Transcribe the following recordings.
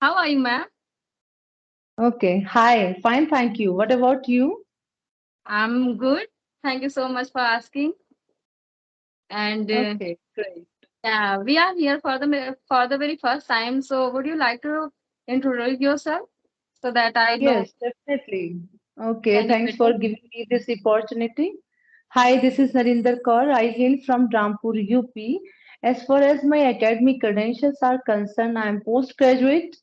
How are you, ma'am? Okay. Hi. Fine. Thank you. What about you? I'm good. Thank you so much for asking. And Okay. Great. yeah, we are here for the very first time. So, would you like to introduce yourself so that I know Yes, definitely. Okay. can you Thanks for better? giving me this opportunity. Hi, this is Narinder Kaur. I hail from Rampur, UP. As far as my academic credentials are concerned, I am postgraduate.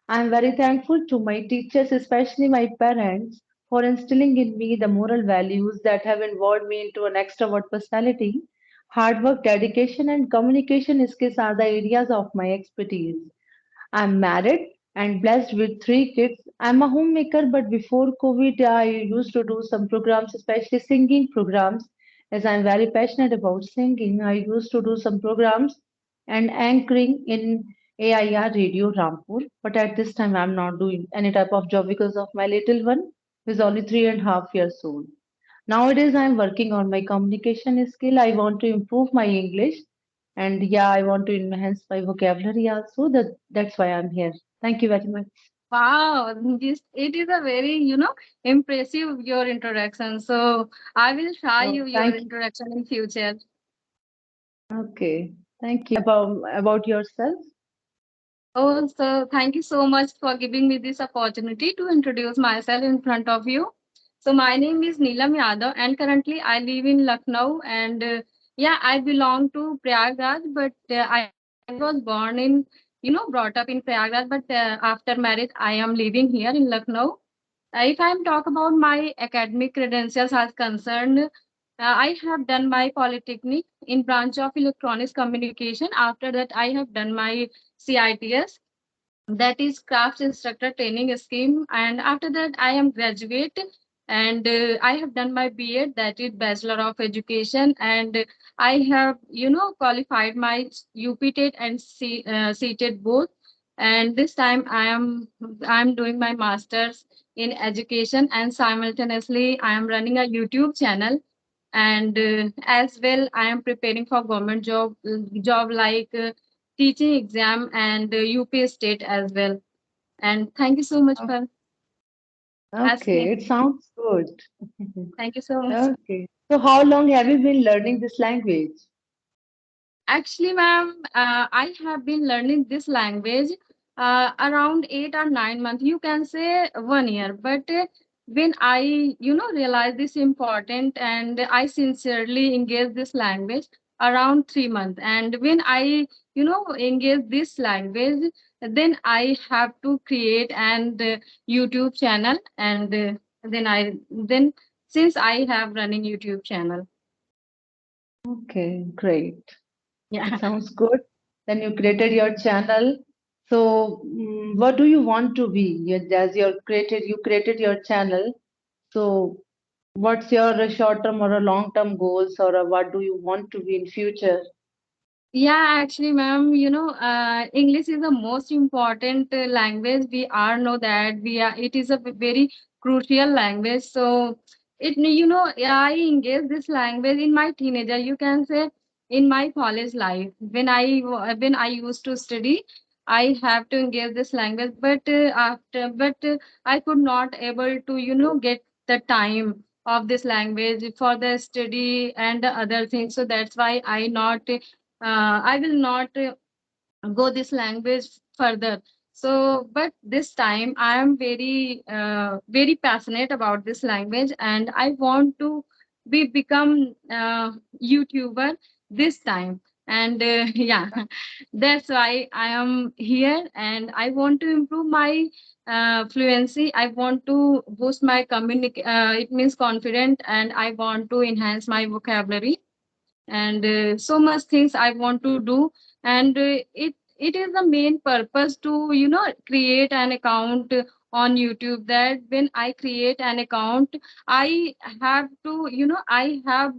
I am very thankful to my teachers, especially my parents, for instilling in me the moral values that have evolved me into an extrovert personality. Hard work, dedication, and communication skills are the areas of my expertise. I'm married and blessed with three kids. I'm a homemaker, but before COVID, I used to do some programs, especially singing programs. As I'm very passionate about singing, I used to do some programs and anchoring in AIR Radio Rampur. But at this time, I'm not doing any type of job because of my little one, who is only 3.5 years old. Nowadays, I'm working on my communication skill. I want to improve my English, and yeah, I want to enhance my vocabulary also. That's why I'm here. Thank you very much. Wow, it is a very impressive your introduction. So, I will try Oh, you your thank you. introduction in future. Okay, thank you. About yourself? Oh, so thank you so much for giving me this opportunity to introduce myself in front of you. So my name is Neelam Yadav, and currently I live in Lucknow. And yeah, I belong to Prayagraj, but I was born in, brought up in Prayagraj. But after marriage, I am living here in Lucknow. If I'm talk about my academic credentials as concerned, I have done my polytechnic in branch of electronics communication. After that, I have done my CITS, that is crafts instructor training scheme, and after that I am graduate, and I have done my B.Ed, that is Bachelor of Education, and I have qualified my UPTET and CTET both, and this time I am doing my masters in education, and simultaneously I am running a YouTube channel, and as well I am preparing for government job like teaching exam and UP state as well. And thank you so much O- for Okay, asking. it sounds good. Thank you so much. Okay. So, how long have you been learning this language? Actually, ma'am, I have been learning this language around 8 or 9 months. You can say 1 year. But when I, realize this important, and I sincerely engage this language around 3 months. And when I, engage this language, then I have to create an YouTube channel, and then since I have running YouTube channel. Okay, great. It Yeah. sounds good. Then you created your channel. So, what do you want to be? You created your channel. So, what's your short-term or a long-term goals, or what do you want to be in future? Yeah, actually, ma'am, English is the most important language. We all know that it is a very crucial language. So I engage this language in my teenager. You can say in my college life when I used to study, I have to engage this language. But I could not able to get the time of this language for the study and the other things. So that's why I will not go this language further. So, but this time I am very passionate about this language, and I want to become YouTuber this time. And yeah, that's why I am here, and I want to improve my fluency. I want to boost my it means confident, and I want to enhance my vocabulary, and so much things I want to do. And it is the main purpose to create an account on YouTube, that when I create an account, I have to I have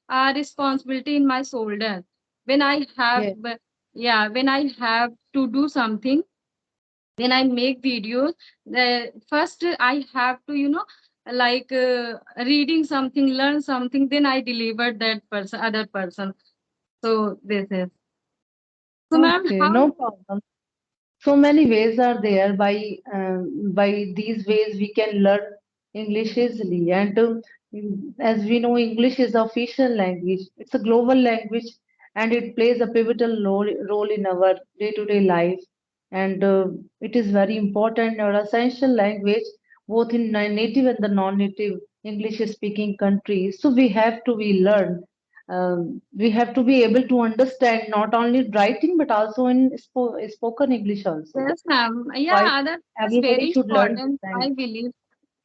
a responsibility in my shoulder. When I have Yeah. yeah, when I have to do something, when I make videos, first I have to like reading something, learn something, then I deliver that person, other person. So this is. So, ma'am, Okay, how? no problem. So many ways are there by these ways we can learn English easily. And as we know, English is the official language. It's a global language, and it plays a pivotal role in our day-to-day life. And it is very important or essential language both in native and the non-native English-speaking countries. So we have to be learned. We have to be able to understand not only writing but also in spoken English also. Yes, ma'am. Why Yeah, that is everybody very should learn this important, I language. believe.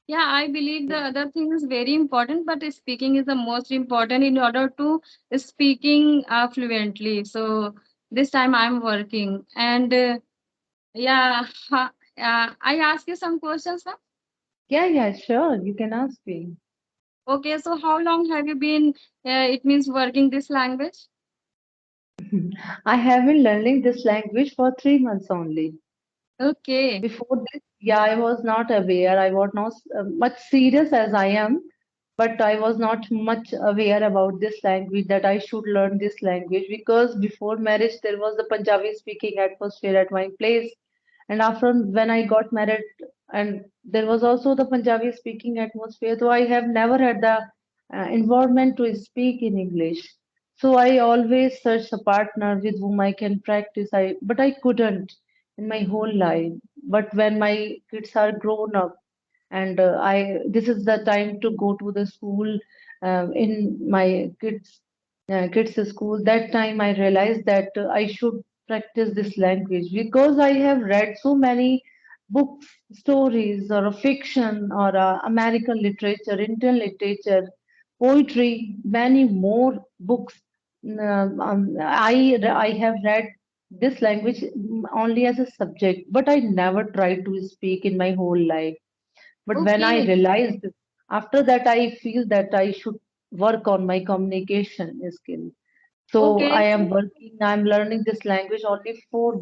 Yeah, I believe the Yeah. other thing is very important, but speaking is the most important in order to speaking fluently. So this time I'm working, and yeah, I ask you some questions, ma'am. Yeah, yeah, sure. You can ask me. Okay, so how long have you been? It means working this language. I have been learning this language for 3 months only. Okay, Before this, yeah, I was not aware. I was not much serious as I am, but I was not much aware about this language that I should learn this language because before marriage there was the Punjabi speaking atmosphere at my place, and after when I got married, and there was also the Punjabi speaking atmosphere, so I have never had the environment to speak in English. So I always search a partner with whom I can practice. But I couldn't in my whole life. But when my kids are grown up, and I this is the time to go to the school in my kids school. That time I realized that I should practice this language because I have read so many books, stories, or a fiction, or American literature, Indian literature, poetry, many more books. I have read this language only as a subject, but I never tried to speak in my whole life. But when I okay, realized after that, I feel that I should work on my communication skill. So I okay, am working, I'm learning this language only for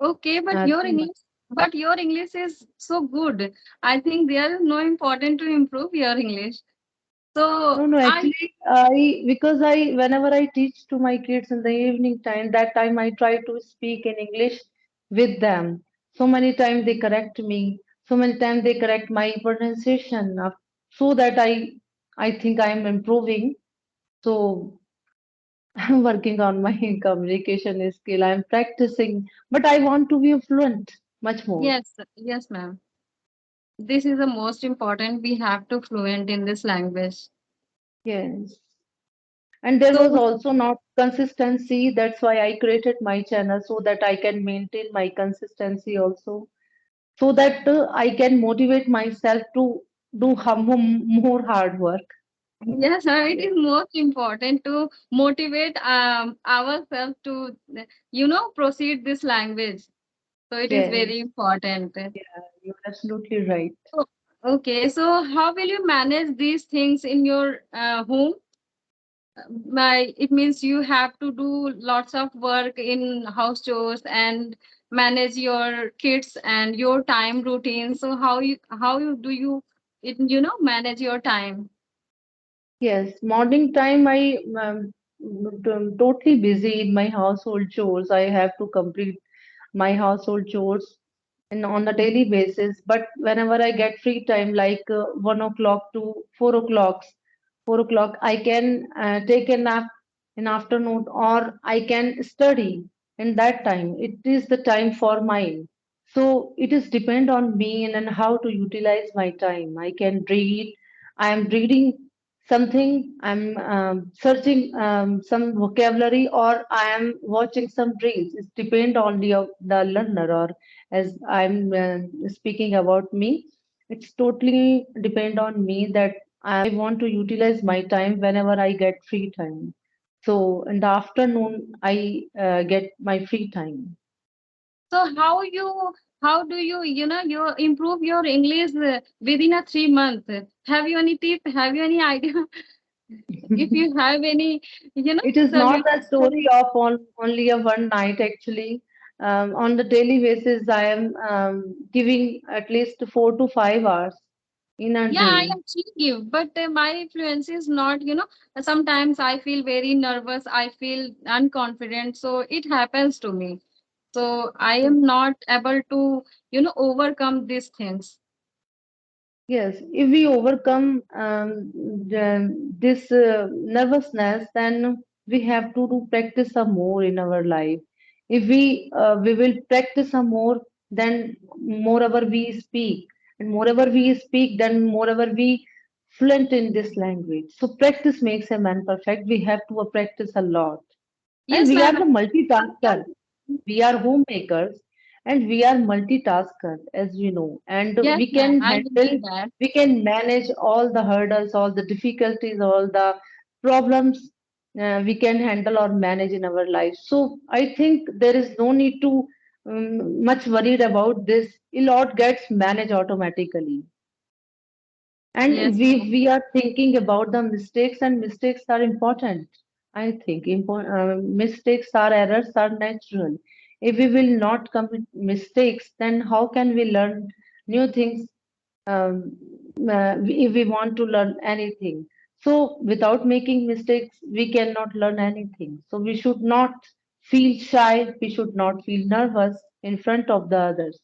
okay. 3 months. But your English is so good. I think there is no important to improve your English. No, So no, I actually, because whenever I teach to my kids in the evening time, that time I try to speak in English with them. So many times they correct me. So many times they correct my pronunciation, so that I think I am improving. So I'm working on my communication skill. I'm practicing, but I want to be fluent much more. yes, yes, ma'am. This is the most important. We have to fluent in this language. Yes. And there was So also not consistency. That's why I created my channel so that I can maintain my consistency also, so that I can motivate myself to do more hard work. yes, it Yeah. is most important to motivate ourselves to proceed this language. So it is Yes. very important. Yeah, you're absolutely right. So, okay, so how will you manage these things in your home? It means you have to do lots of work in house chores and manage your kids and your time routine. So how you do you it manage your time? Yes, morning time I totally busy in my household chores. I have to complete my household chores and on a daily basis. But whenever I get free time, like 1 o'clock to 4 o'clock, 4 o'clock, I can take a nap in afternoon, or I can study in that time. It is the time for mine. So it is depend on me and how to utilize my time. I can read. I am reading something. I'm searching some vocabulary, or I am watching some reels. It depend on the learner, or as I'm speaking about me, it's totally depend on me that I want to utilize my time whenever I get free time. So in the afternoon, I get my free time. So how do you you improve your English within a 3 month? Have you any tip? Have you any idea? If you have any It is not solution. a story of only a one night actually. On the daily basis, I am giving at least 4 to 5 hours in a Yeah, I day. actually give, but my fluency is not, sometimes I feel very nervous, I feel unconfident, so it happens to me. So I am not able to, overcome these things. Yes, if we overcome this nervousness, then we have to do practice some more in our life. If we will practice some more, then moreover we speak, and moreover we speak, then moreover we fluent in this language. So practice makes a man perfect. We have to practice a lot, and Yes, we are ma'am. the multitasker. We are homemakers and we are multitaskers, as we know, and Yes, we ma'am. can I will handle, do that. we can manage all the hurdles, all the difficulties, all the problems we can handle or manage in our life. So I think there is no need to much worried about this. A lot gets managed automatically. And Yes, we ma'am. we are thinking about the mistakes, and mistakes are important. I think mistakes are errors are natural. If we will not commit mistakes, then how can we learn new things? Um, if we want to learn anything, so without making mistakes, we cannot learn anything. So we should not feel shy. We should not feel nervous in front of the others.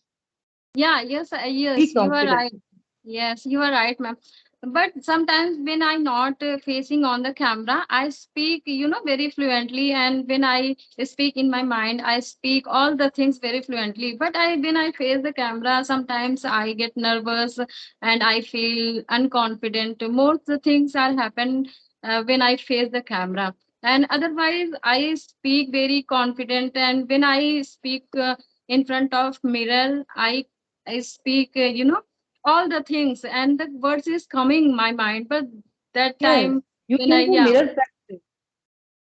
Yeah, yes, Be yes, you are confident. right. Yes, you are right, ma'am. But sometimes when I'm not facing on the camera, I speak, very fluently. And when I speak in my mind, I speak all the things very fluently. But when I face the camera, sometimes I get nervous and I feel unconfident. Most the things are happen when I face the camera. And otherwise, I speak very confident. And when I speak in front of mirror, I speak, all the things, and the words is coming my mind. But that Yes, time you when I, can do yeah, mirror practice.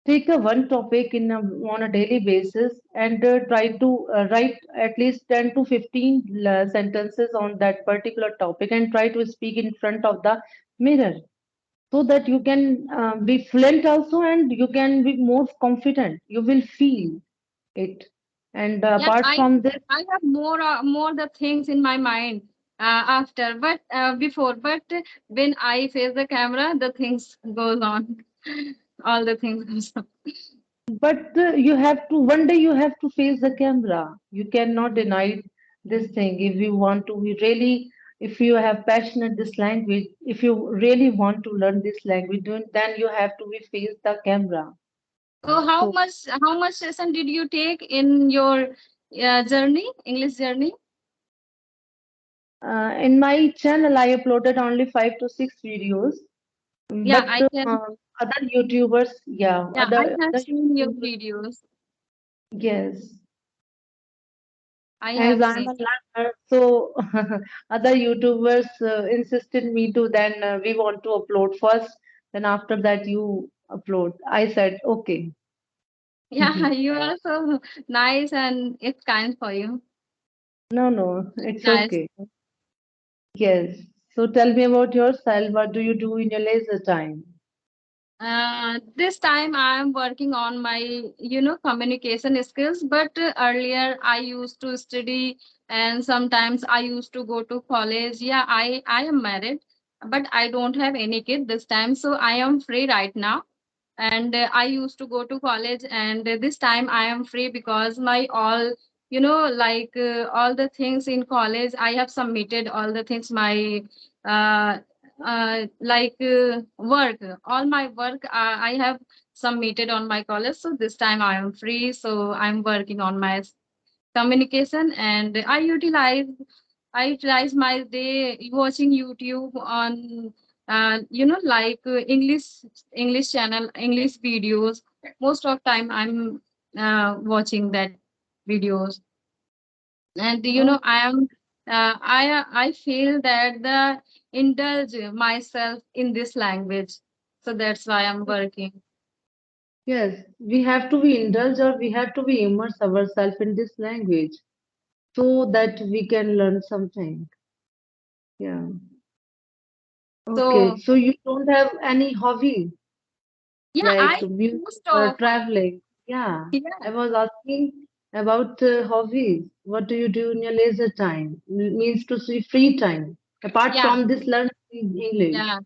Take a one topic on a daily basis and try to write at least 10 to 15 sentences on that particular topic and try to speak in front of the mirror so that you can be fluent also and you can be more confident. You will feel it. And yeah, apart from this, I have more the things in my mind after, but before, but when I face the camera, the things goes on, all the things goes on. but you have to, one day you have to face the camera. You cannot deny this thing. If you want to be really, if you have passion at this language, if you really want to learn this language, then you have to be face the camera. So So how much session did you take in your journey, English journey? in my channel, I uploaded only 5 to 6 videos, Yeah, but I can. other YouTubers, yeah, Yeah, I have other seen your YouTubers, videos. yes. I As have I'm seen. a learner, so other YouTubers insisted me to then we want to upload first, then after that you upload. I said okay. Yeah, you are so nice and it's kind for you. No, no, it's Nice. okay. Yes. So tell me about yourself. What do you do in your leisure time? This time I am working on my, communication skills. But earlier I used to study, and sometimes I used to go to college. Yeah, I am married, but I don't have any kid this time, so I am free right now. And I used to go to college, and this time I am free because my all, all the things in college I have submitted, all the things, my uh, work, all my work I have submitted on my college. So this time I am free, so I'm working on my communication. And I utilize my day watching YouTube on, English channel, English videos. Most of time I'm watching that videos. And Okay. I feel that the indulge myself in this language. So that's why I'm working. Yes, we have to be indulged or we have to be immerse ourselves in this language so that we can learn something. Yeah. Okay. So So you don't have any hobby yeah, like I music used or to, traveling? Yeah. yeah, I was asking about hobbies. What do you do in your leisure time? Means to say free time. Apart yeah, from this learning English, yeah.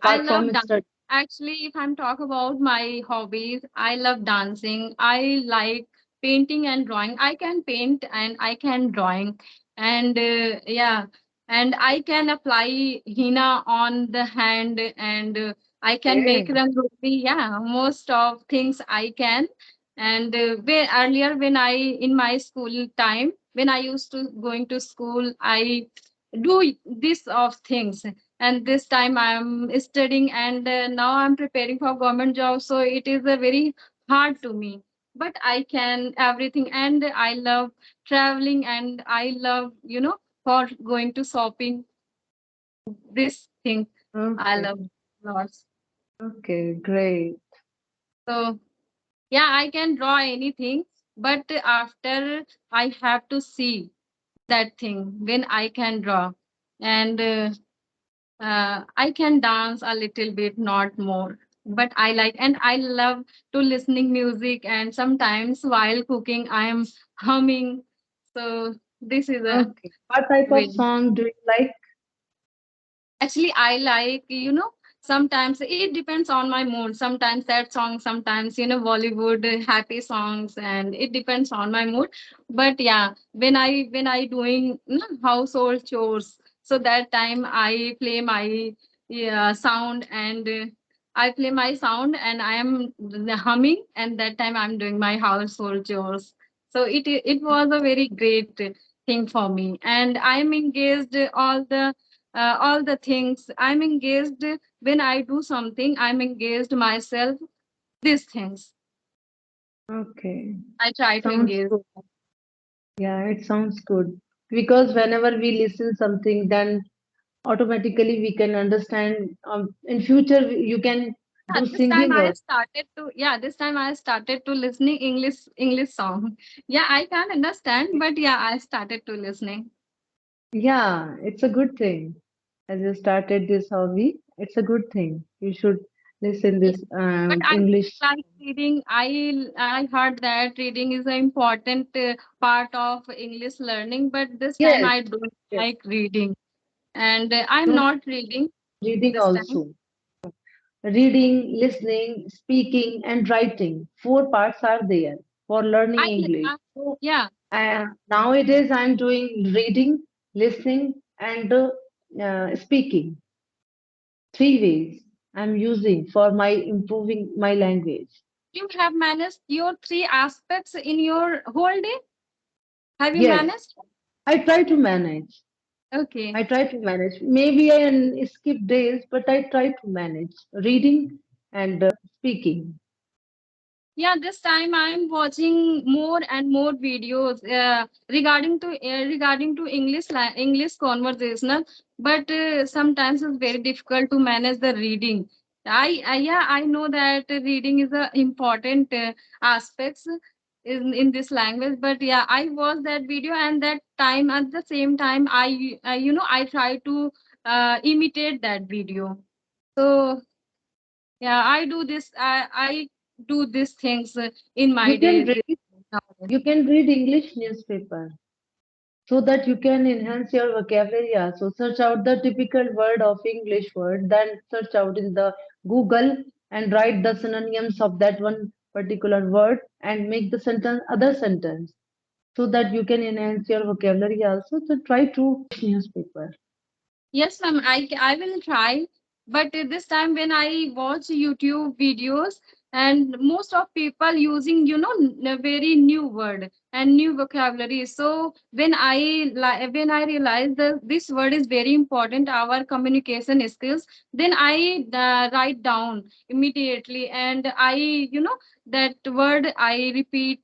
I apart love from dance. study. Actually, if I'm talk about my hobbies, I love dancing. I like. painting and drawing. I can paint and I can drawing, and yeah, and I can apply henna on the hand, and I can make Okay. rangoli. Yeah, most of things I can. And earlier when I in my school time when I used to going to school, I do this of things. And this time I'm studying, and now I'm preparing for government job, so it is a very hard to me, but I can everything. And I love traveling, and I love for going to shopping. This thing I Okay. love lots. Okay. Great. So yeah, I can draw anything, but after I have to see that thing when I can draw. And I can dance a little bit, not more. But I like, and I love to listening music, and sometimes while cooking I am humming. So this is a Okay. What type of way. song do you like? Actually, I like, sometimes it depends on my mood. Sometimes sad songs, sometimes, Bollywood happy songs, and it depends on my mood. But yeah, when I doing household chores, so that time I play my sound, and I play my sound, and I am humming, and that time I'm doing my household chores. So it was a very great thing for me, and I'm engaged all the things. I'm engaged when I do something. I'm engaged myself. These things Okay. I try to Sounds engage. good. Yeah, it sounds good. Because whenever we listen something, then automatically we can understand. In future, you can Yeah, do this time singing I also. started to. Yeah, this time I started to listening English song. Yeah, I can understand, but yeah, I started to listening. Yeah, it's a good thing. As you started this hobby, it's a good thing. You should listen Yeah, this but I English. like reading. I heard that reading is an important part of English learning, but this time Yes, I don't yes. like reading, and I'm No, not reading reading this time. also. Reading, listening, speaking, and writing. Four parts are there for learning English. I So yeah. nowadays I'm doing reading, listening, and speaking. Three ways I'm using for my improving my language. You have managed your three aspects in your whole day? Have you Yes, managed? I try to manage. Okay. I try to manage. Maybe I skip days, but I try to manage reading and speaking. Yeah, this time I'm watching more and more videos regarding to English conversational, but sometimes it's very difficult to manage the reading. I know that reading is a important aspects in this language, but yeah, I watched that video, and that time at the same time I try to imitate that video. So yeah, I do these things in my You can day. read. Nowadays. You can read English newspaper so that you can enhance your vocabulary. So search out the typical word of English word, then search out in the Google and write the synonyms of that one particular word and make the sentence other sentence so that you can enhance your vocabulary also. So try to newspaper. Yes, ma'am. I will try, but this time when I watch YouTube videos, and most of people using a very new word and new vocabulary. So when I realize that this word is very important, our communication skills, then I write down immediately, and I that word I repeat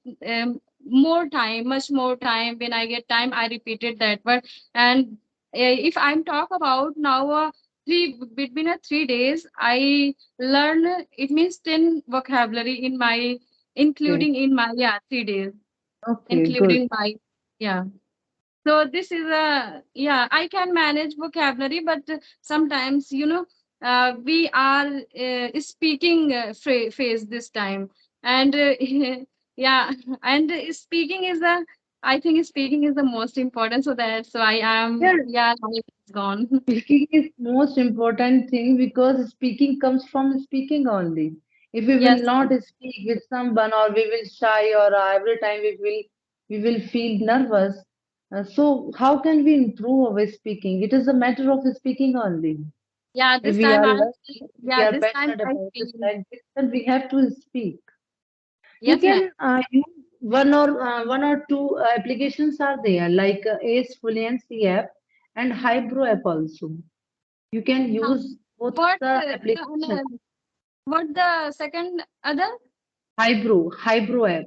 more time, much more time. When I get time, I repeated that word. And if I'm talk about now three between 3 days I learn, it means 10 vocabulary in my Okay. including in my 3 days, Okay, good. including my yeah. So this is a yeah, I can manage vocabulary, but sometimes we are speaking phase this time, and yeah, and speaking is the I think speaking is the most important. So that's why I'm Yes, yeah, life is gone. speaking is most important thing because speaking comes from speaking only. If we will Yes, not speak with someone, or we will shy, or every time we will feel nervous. So how can we improve our speaking? It is a matter of speaking only. yeah, If this we time are I learning, if we yeah, are this time passionate I about this feel language, then we have to speak. You yes, ma'am. can use one or two applications are there, like Ace Fluency app and Hybro app also. You can Yeah. use both What the the applications. what the second other Hybro app.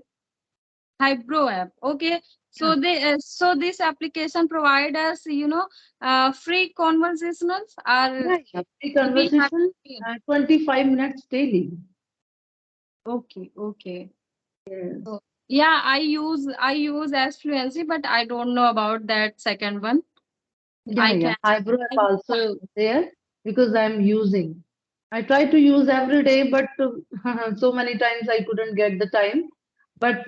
Hybro app? Okay, Yeah, so so this application provide us, free conversationals, or yeah. Free we have to conversation, pay? 25 minutes daily. Okay, okay. Yes. So yeah, I use as fluency, but I don't know about that second one. Yeah, I yeah. can Eyebrow app I will also find. there because I'm using. I try to use every day, but so many times I couldn't get the time. But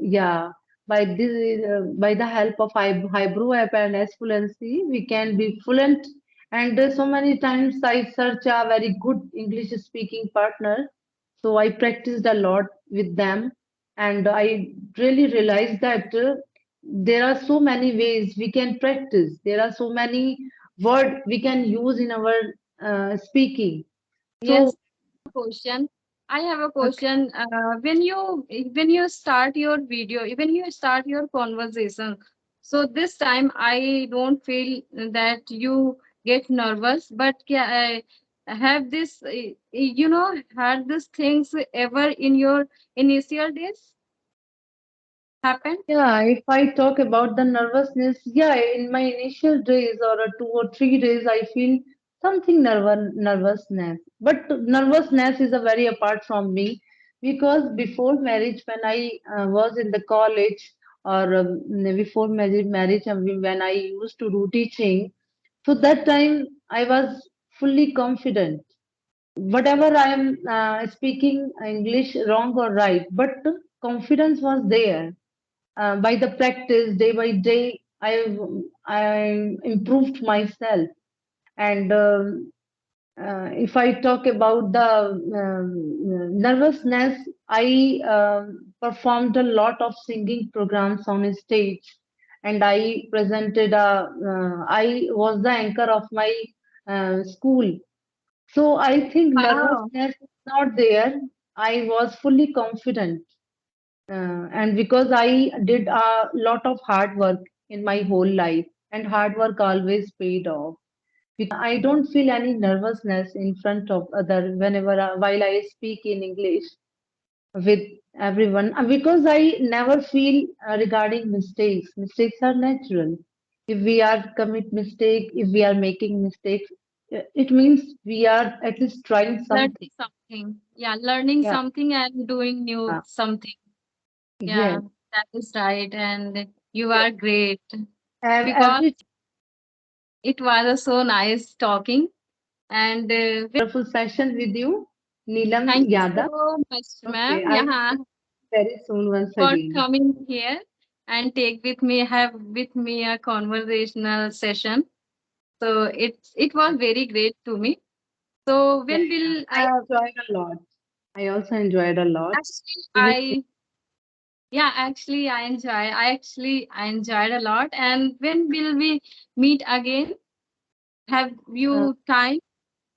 yeah, by the help of Eyebrow app and S Fluency, we can be fluent. And so many times I search a very good English speaking partner. So I practiced a lot with them, and I really realized that there are so many ways we can practice. There are so many words we can use in our speaking. So, Yes, question. I have a okay. question. When you start your video, when you start your conversation, so this time I don't feel that you get nervous, but have this had these things ever in your initial days happen? Yeah, if I talk about the nervousness, yeah, in my initial days or 2 or 3 days, I feel something nervousness. But nervousness is a very apart from me because before marriage, when I was in the college or before marriage, when I used to do teaching, so that time I was fully confident. Whatever I am speaking English wrong or right, but confidence was there by the practice day by day I improved myself and if I talk about the nervousness, I performed a lot of singing programs on a stage, and I presented I was the anchor of my school. So I think Wow. nervousness is not there. I was fully confident, and because I did a lot of hard work in my whole life, and hard work always paid off. I don't feel any nervousness in front of other whenever while I speak in English with everyone because I never feel regarding mistakes. Mistakes are natural. If we are commit mistake, if we are making mistakes, it means we are at least trying Learning something. something. Yeah, learning Yeah. something and doing new Yeah. something. Yeah, Yes. that is right. And you Yes. are great because Every it was so nice talking. And wonderful session with you, Neelam thank you Yadav. so much, Okay, ma'am. I will Yeah, see you very soon once for again. coming here and have with me a conversational session. So it was very great to me. So Yeah, when yeah. will I enjoyed a lot. I also enjoyed a lot. actually We will see. I yeah, actually I enjoyed a lot. And when will we meet again? Have Uh, you time?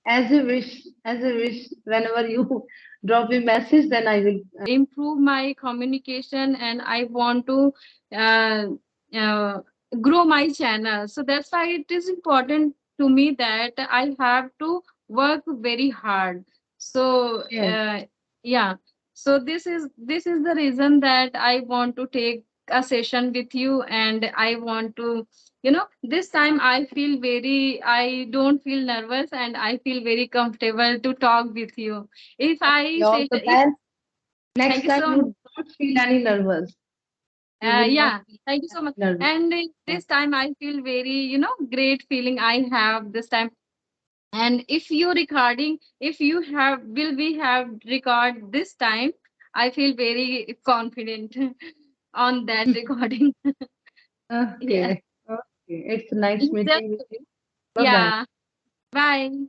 as you wish, as you wish. Whenever you drop a message, then I will. Improve my communication, and I want to uh, uh, grow my channel. So that's why it is important to me that I have to work very hard. So Yes, yeah, so this is the reason that I want to take a session with you. And I want to, this time I don't feel nervous, and I feel very comfortable to talk with you. If I okay, all say the if best. Thank Next you time, so much. you don't feel any nervous. You will not Yeah, feel thank you so any much. nervous. And Yeah. this time I feel very, great feeling I have this time. And if you have, will we have record this time? I feel very confident on that recording. Yeah. Okay. Okay. It's nice Just, meeting with you. Bye bye. yeah. Bye.